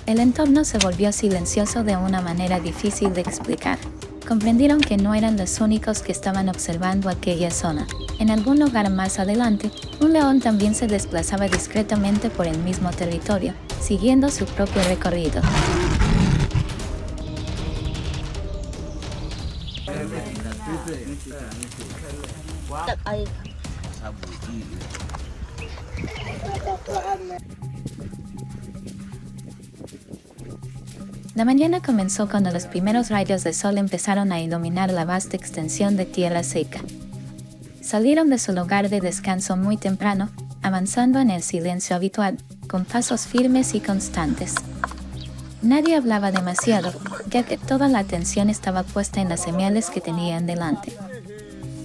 El entorno se volvió silencioso de una manera difícil de explicar. Comprendieron que no eran los únicos que estaban observando aquella zona. En algún lugar más adelante, un león también se desplazaba discretamente por el mismo territorio, siguiendo su propio recorrido. La mañana comenzó cuando los primeros rayos de sol empezaron a iluminar la vasta extensión de tierra seca. Salieron de su lugar de descanso muy temprano, avanzando en el silencio habitual, con pasos firmes y constantes. Nadie hablaba demasiado, ya que toda la atención estaba puesta en las señales que tenían delante.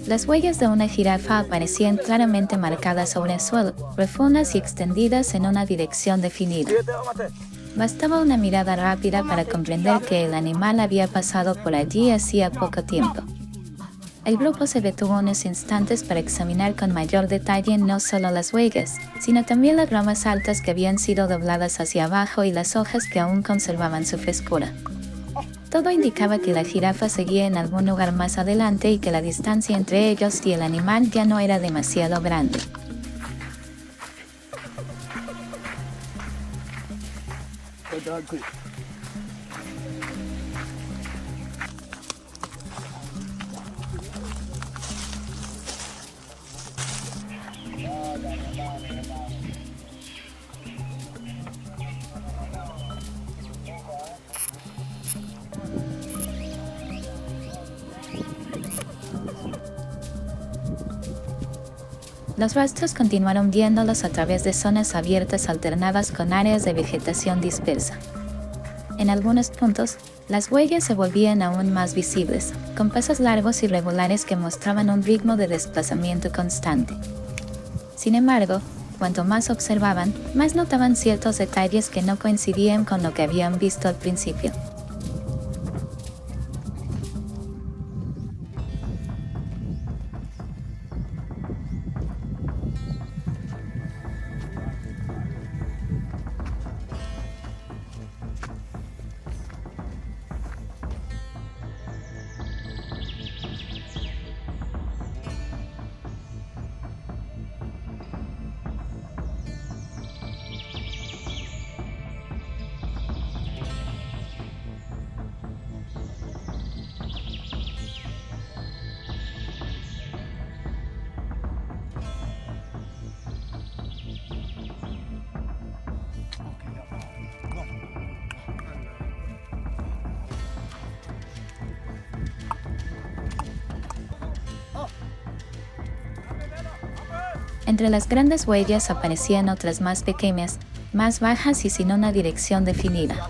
Las huellas de una jirafa aparecían claramente marcadas sobre el suelo, profundas y extendidas en una dirección definida. Bastaba una mirada rápida para comprender que el animal había pasado por allí hacía poco tiempo. El grupo se detuvo unos instantes para examinar con mayor detalle no solo las huellas, sino también las ramas altas que habían sido dobladas hacia abajo y las hojas que aún conservaban su frescura. Todo indicaba que la jirafa seguía en algún lugar más adelante y que la distancia entre ellos y el animal ya no era demasiado grande. Los rastros continuaron guiándolos a través de zonas abiertas alternadas con áreas de vegetación dispersa. En algunos puntos, las huellas se volvían aún más visibles, con pasos largos y regulares que mostraban un ritmo de desplazamiento constante. Sin embargo, cuanto más observaban, más notaban ciertos detalles que no coincidían con lo que habían visto al principio. Entre las grandes huellas aparecían otras más pequeñas, más bajas y sin una dirección definida.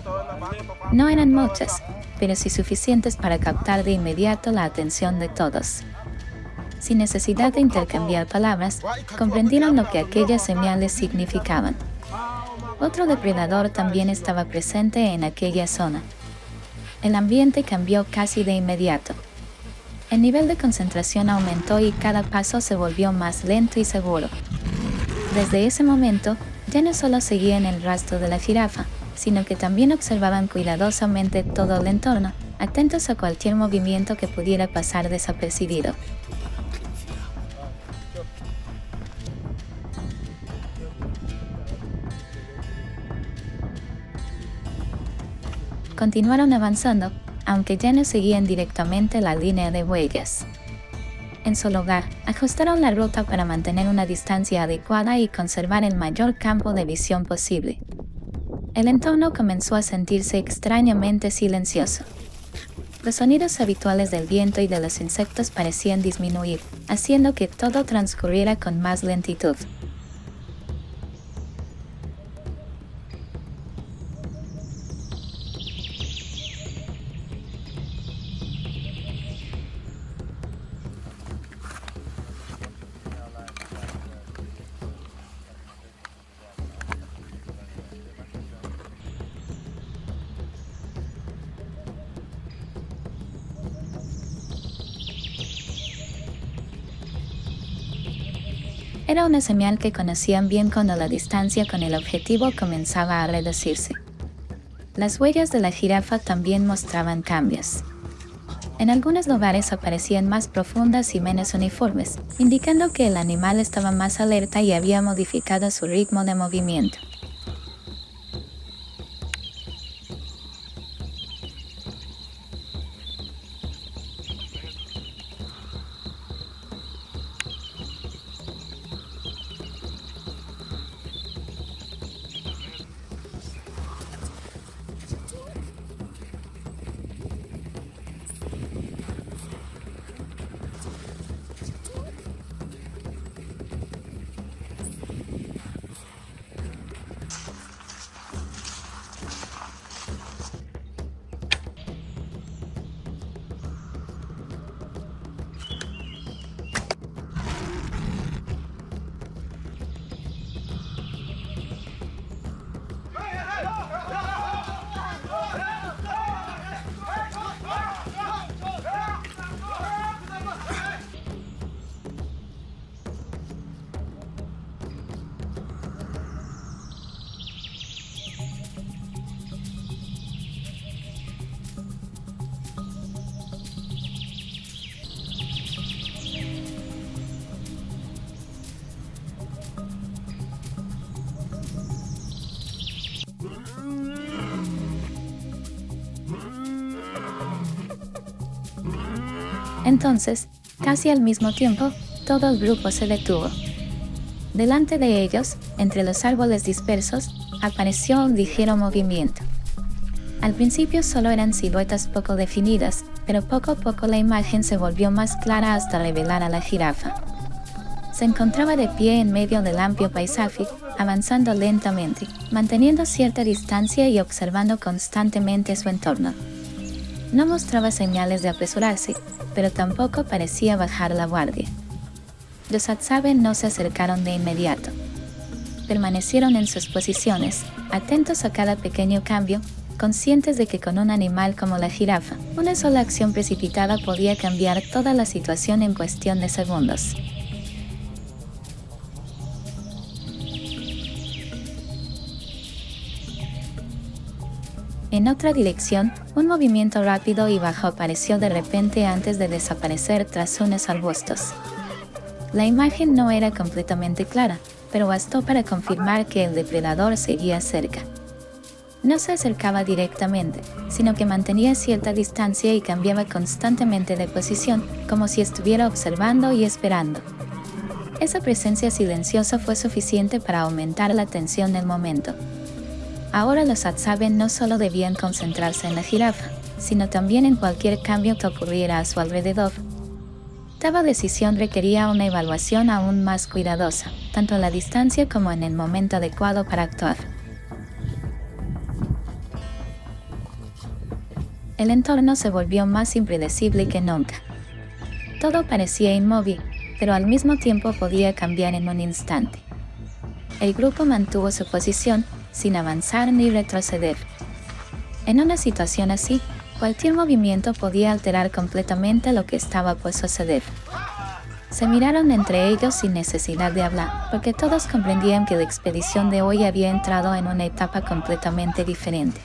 No eran muchas, pero sí suficientes para captar de inmediato la atención de todos. Sin necesidad de intercambiar palabras, comprendieron lo que aquellas señales significaban. Otro depredador también estaba presente en aquella zona. El ambiente cambió casi de inmediato. El nivel de concentración aumentó y cada paso se volvió más lento y seguro. Desde ese momento, ya no solo seguían el rastro de la jirafa, sino que también observaban cuidadosamente todo el entorno, atentos a cualquier movimiento que pudiera pasar desapercibido. Continuaron avanzando, aunque ya no seguían directamente la línea de huellas. En su lugar, ajustaron la ruta para mantener una distancia adecuada y conservar el mayor campo de visión posible. El entorno comenzó a sentirse extrañamente silencioso. Los sonidos habituales del viento y de los insectos parecían disminuir, haciendo que todo transcurriera con más lentitud. Era una señal que conocían bien cuando la distancia con el objetivo comenzaba a reducirse. Las huellas de la jirafa también mostraban cambios. En algunos lugares aparecían más profundas y menos uniformes, indicando que el animal estaba más alerta y había modificado su ritmo de movimiento. Entonces, casi al mismo tiempo, todo el grupo se detuvo. Delante de ellos, entre los árboles dispersos, apareció un ligero movimiento. Al principio solo eran siluetas poco definidas, pero poco a poco la imagen se volvió más clara hasta revelar a la jirafa. Se encontraba de pie en medio del amplio paisaje, avanzando lentamente, manteniendo cierta distancia y observando constantemente su entorno. No mostraba señales de apresurarse, pero tampoco parecía bajar la guardia. Los Atsaben no se acercaron de inmediato. Permanecieron en sus posiciones, atentos a cada pequeño cambio, conscientes de que con un animal como la jirafa, una sola acción precipitada podía cambiar toda la situación en cuestión de segundos. En otra dirección, un movimiento rápido y bajo apareció de repente antes de desaparecer tras unos arbustos. La imagen no era completamente clara, pero bastó para confirmar que el depredador seguía cerca. No se acercaba directamente, sino que mantenía cierta distancia y cambiaba constantemente de posición, como si estuviera observando y esperando. Esa presencia silenciosa fue suficiente para aumentar la tensión del momento. Ahora los Atsaben no solo debían concentrarse en la jirafa, sino también en cualquier cambio que ocurriera a su alrededor. Cada decisión requería una evaluación aún más cuidadosa, tanto a la distancia como en el momento adecuado para actuar. El entorno se volvió más impredecible que nunca. Todo parecía inmóvil, pero al mismo tiempo podía cambiar en un instante. El grupo mantuvo su posición, sin avanzar ni retroceder. En una situación así, cualquier movimiento podía alterar completamente lo que estaba por suceder. Se miraron entre ellos sin necesidad de hablar, porque todos comprendían que la expedición de hoy había entrado en una etapa completamente diferente.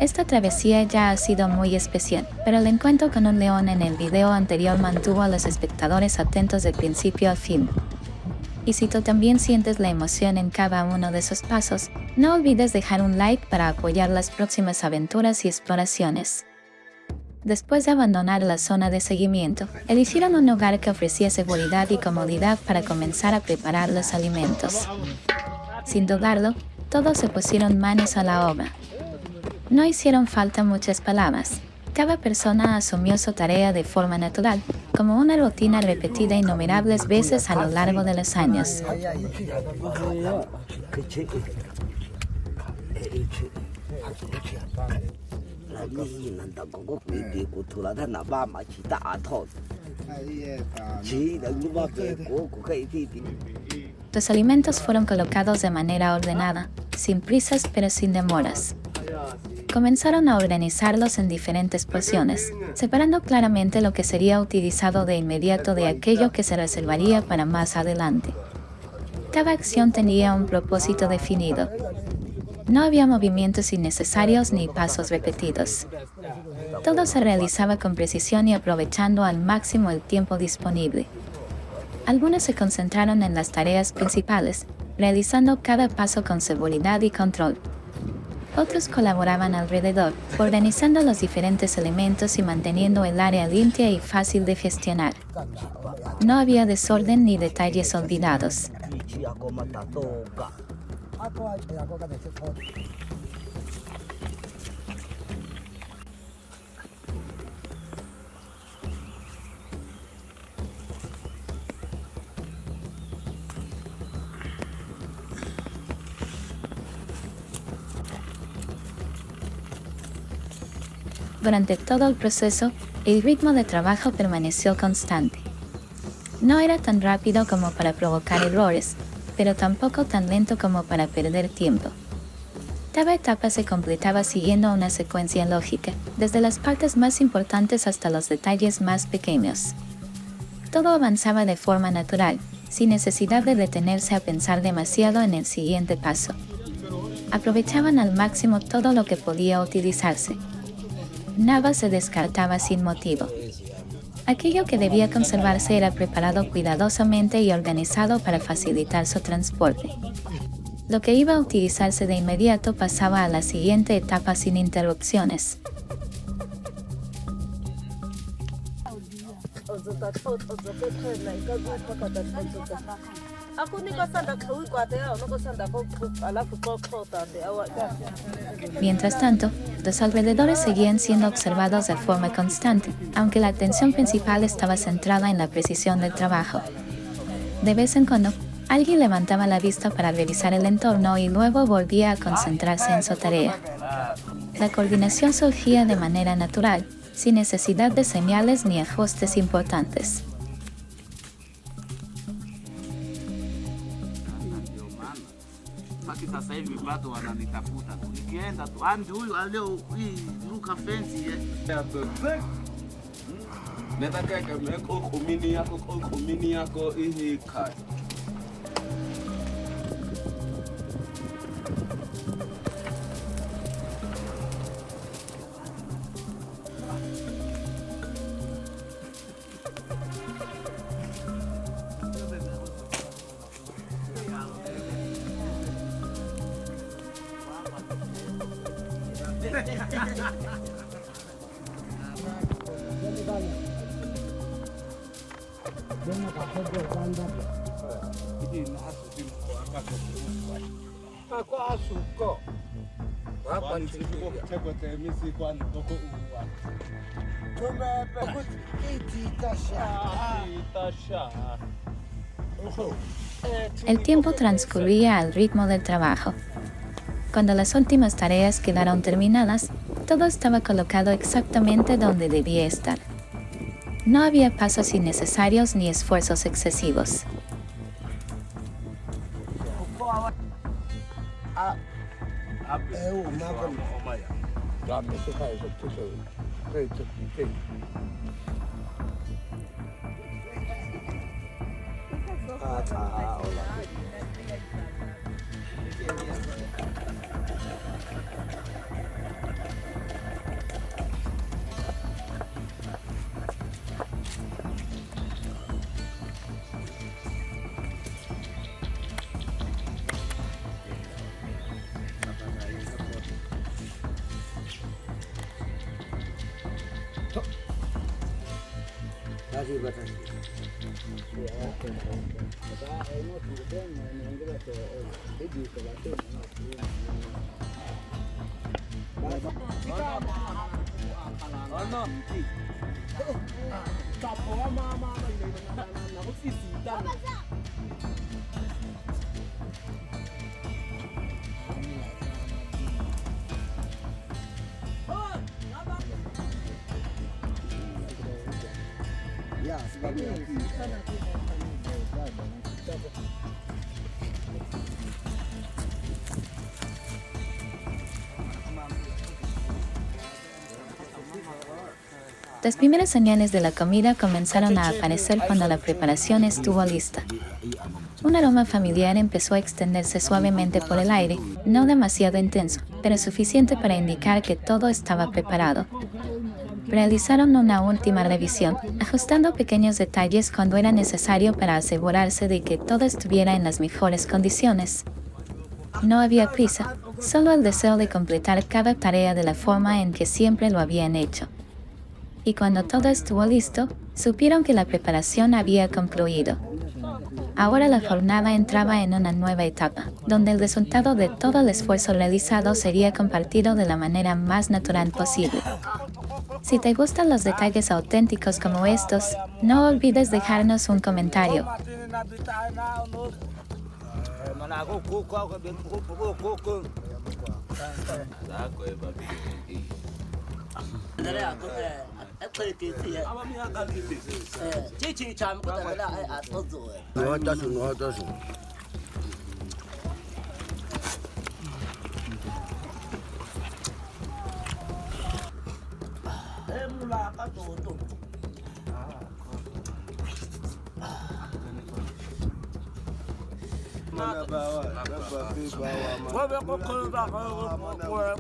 Esta travesía ya ha sido muy especial, pero el encuentro con un león en el video anterior mantuvo a los espectadores atentos de principio a fin. Y si tú también sientes la emoción en cada uno de esos pasos, no olvides dejar un like para apoyar las próximas aventuras y exploraciones. Después de abandonar la zona de seguimiento, eligieron un lugar que ofrecía seguridad y comodidad para comenzar a preparar los alimentos. Sin dudarlo, todos se pusieron manos a la obra. No hicieron falta muchas palabras. Cada persona asumió su tarea de forma natural, como una rutina repetida innumerables veces a lo largo de los años. Los alimentos fueron colocados de manera ordenada, sin prisas pero sin demoras. Comenzaron a organizarlos en diferentes porciones, separando claramente lo que sería utilizado de inmediato de aquello que se reservaría para más adelante. Cada acción tenía un propósito definido. No había movimientos innecesarios ni pasos repetidos. Todo se realizaba con precisión y aprovechando al máximo el tiempo disponible. Algunos se concentraron en las tareas principales, realizando cada paso con seguridad y control. Otros colaboraban alrededor, organizando los diferentes elementos y manteniendo el área limpia y fácil de gestionar. No había desorden ni detalles olvidados. Durante todo el proceso, el ritmo de trabajo permaneció constante. No era tan rápido como para provocar errores, pero tampoco tan lento como para perder tiempo. Cada etapa se completaba siguiendo una secuencia lógica, desde las partes más importantes hasta los detalles más pequeños. Todo avanzaba de forma natural, sin necesidad de detenerse a pensar demasiado en el siguiente paso. Aprovechaban al máximo todo lo que podía utilizarse. Nada se descartaba sin motivo. Aquello que debía conservarse era preparado cuidadosamente y organizado para facilitar su transporte. Lo que iba a utilizarse de inmediato pasaba a la siguiente etapa sin interrupciones. Mientras tanto, los alrededores seguían siendo observados de forma constante, aunque la atención principal estaba centrada en la precisión del trabajo. De vez en cuando, alguien levantaba la vista para revisar el entorno y luego volvía a concentrarse en su tarea. La coordinación surgía de manera natural, sin necesidad de señales ni ajustes importantes. Sasa hivi bado wananitafuta tu, nikienda tu andi huyu alio hii luka fensi nataka kameko komini yako hii kai El tiempo transcurría al ritmo del trabajo. Cuando las últimas tareas quedaron terminadas, todo estaba colocado exactamente donde debía estar. No había pasos innecesarios ni esfuerzos excesivos. Las primeras señales de la comida comenzaron a aparecer cuando la preparación estuvo lista. Un aroma familiar empezó a extenderse suavemente por el aire, no demasiado intenso, pero suficiente para indicar que todo estaba preparado. Realizaron una última revisión, ajustando pequeños detalles cuando era necesario para asegurarse de que todo estuviera en las mejores condiciones. No había prisa, solo el deseo de completar cada tarea de la forma en que siempre lo habían hecho. Y cuando todo estuvo listo, supieron que la preparación había concluido. Ahora la jornada entraba en una nueva etapa, donde el resultado de todo el esfuerzo realizado sería compartido de la manera más natural posible. Si te gustan los detalles auténticos como estos, no olvides dejarnos un comentario.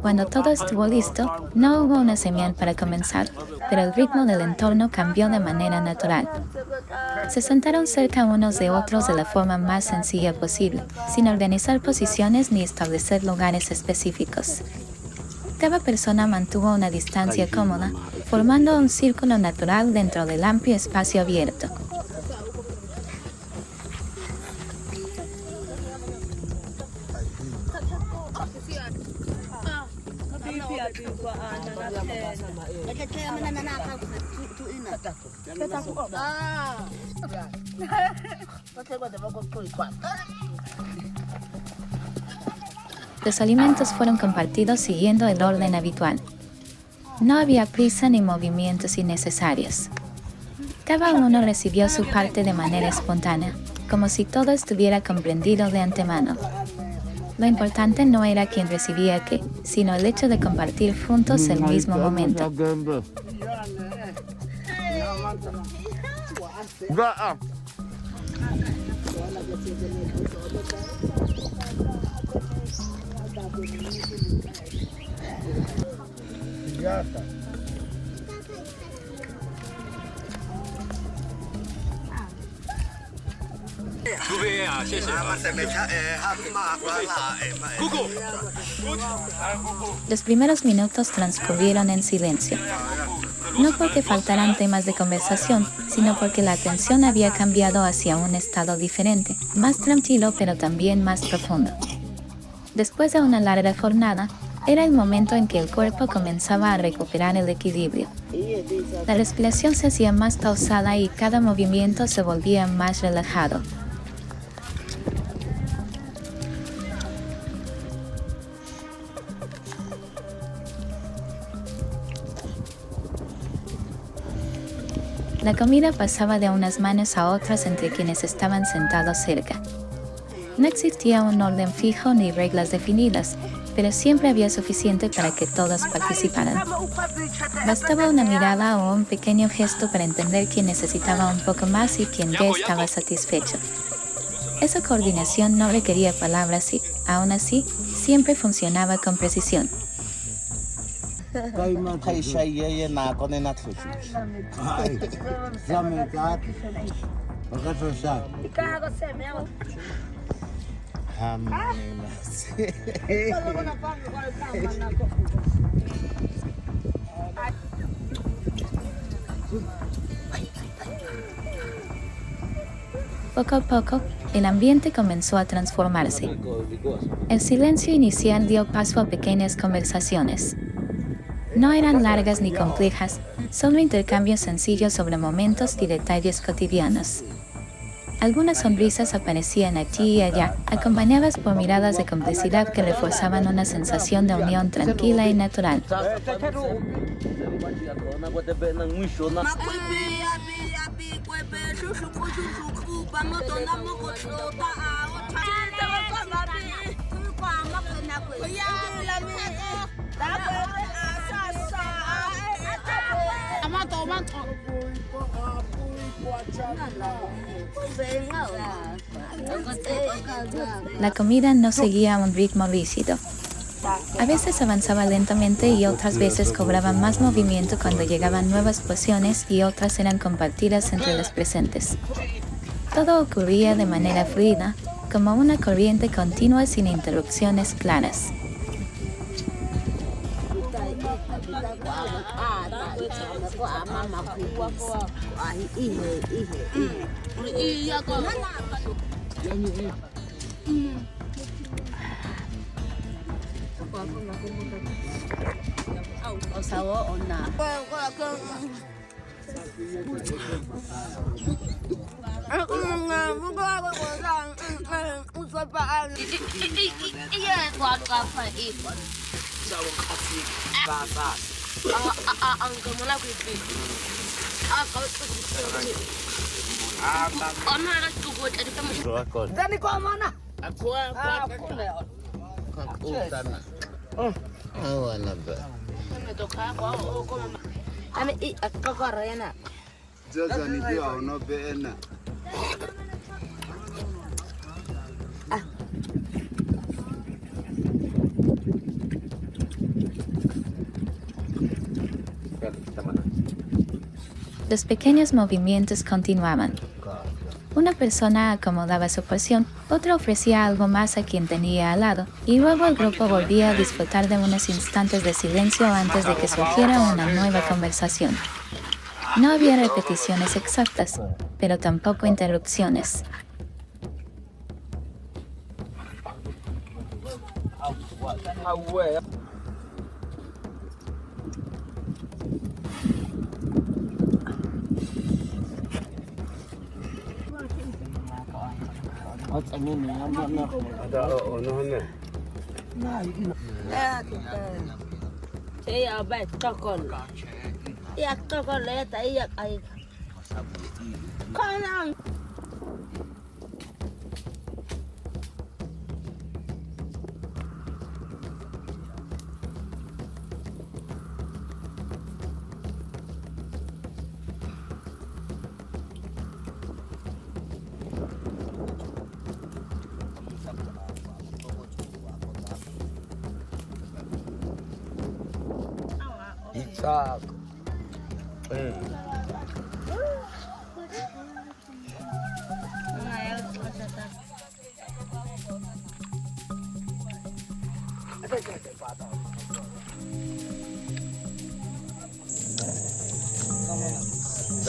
Cuando todo estuvo listo, no hubo una señal para comenzar, pero el ritmo del entorno cambió de manera natural. Se sentaron cerca unos de otros de la forma más sencilla posible, sin organizar posiciones ni establecer lugares específicos. Cada persona mantuvo una distancia cómoda, formando un círculo natural dentro del amplio espacio abierto. Los alimentos fueron compartidos siguiendo el orden habitual. No había prisa ni movimientos innecesarios. Cada uno recibió su parte de manera espontánea, como si todo estuviera comprendido de antemano. Lo importante no era quién recibía qué, sino el hecho de compartir juntos el mismo momento. Los primeros minutos transcurrieron en silencio. No porque faltaran temas de conversación, sino porque la atención había cambiado hacia un estado diferente, más tranquilo pero también más profundo. Después de una larga jornada, era el momento en que el cuerpo comenzaba a recuperar el equilibrio. La respiración se hacía más pausada y cada movimiento se volvía más relajado. La comida pasaba de unas manos a otras entre quienes estaban sentados cerca. No existía un orden fijo ni reglas definidas, pero siempre había suficiente para que todos participaran. Bastaba una mirada o un pequeño gesto para entender quién necesitaba un poco más y quién ya estaba satisfecho. Esa coordinación no requería palabras y, aún así, siempre funcionaba con precisión. Poco a poco, el ambiente comenzó a transformarse. El silencio inicial dio paso a pequeñas conversaciones. No eran largas ni complejas, solo intercambios sencillos sobre momentos y detalles cotidianos. Algunas sonrisas aparecían aquí y allá, acompañadas por miradas de complicidad que reforzaban una sensación de unión tranquila y natural. La comida no seguía un ritmo rígido. A veces avanzaba lentamente y otras veces cobraba más movimiento cuando llegaban nuevas porciones y otras eran compartidas entre los presentes. Todo ocurría de manera fluida, como una corriente continua sin interrupciones claras. Los pequeños movimientos continuaban. Una persona acomodaba su porción, otra ofrecía algo más a quien tenía al lado, y luego el grupo volvía a disfrutar de unos instantes de silencio antes de que surgiera una nueva conversación. No había repeticiones exactas, pero tampoco interrupciones.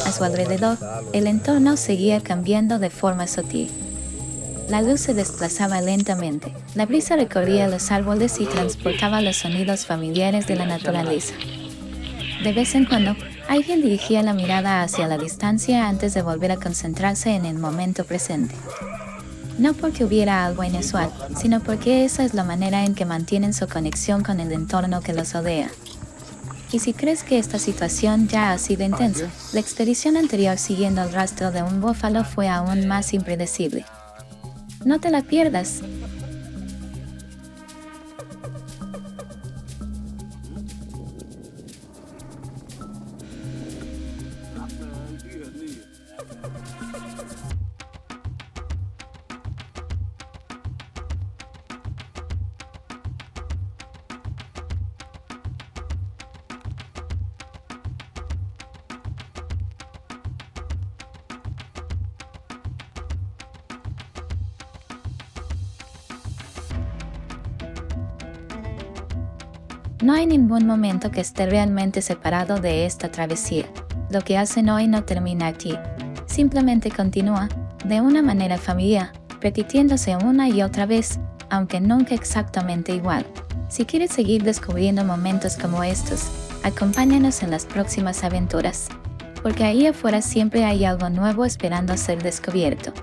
A su alrededor, el entorno seguía cambiando de forma sutil. La luz se desplazaba lentamente, la brisa recorría los árboles y transportaba los sonidos familiares de la naturaleza. De vez en cuando, alguien dirigía la mirada hacia la distancia antes de volver a concentrarse en el momento presente. No porque hubiera algo inusual, sino porque esa es la manera en que mantienen su conexión con el entorno que los rodea. Y si crees que esta situación ya ha sido intensa, la expedición anterior siguiendo el rastro de un búfalo fue aún más impredecible. No te la pierdas. No hay ningún momento que esté realmente separado de esta travesía. Lo que hacen hoy no termina aquí. Simplemente continúa, de una manera familiar, repitiéndose una y otra vez, aunque nunca exactamente igual. Si quieres seguir descubriendo momentos como estos, acompáñanos en las próximas aventuras, porque ahí afuera siempre hay algo nuevo esperando ser descubierto.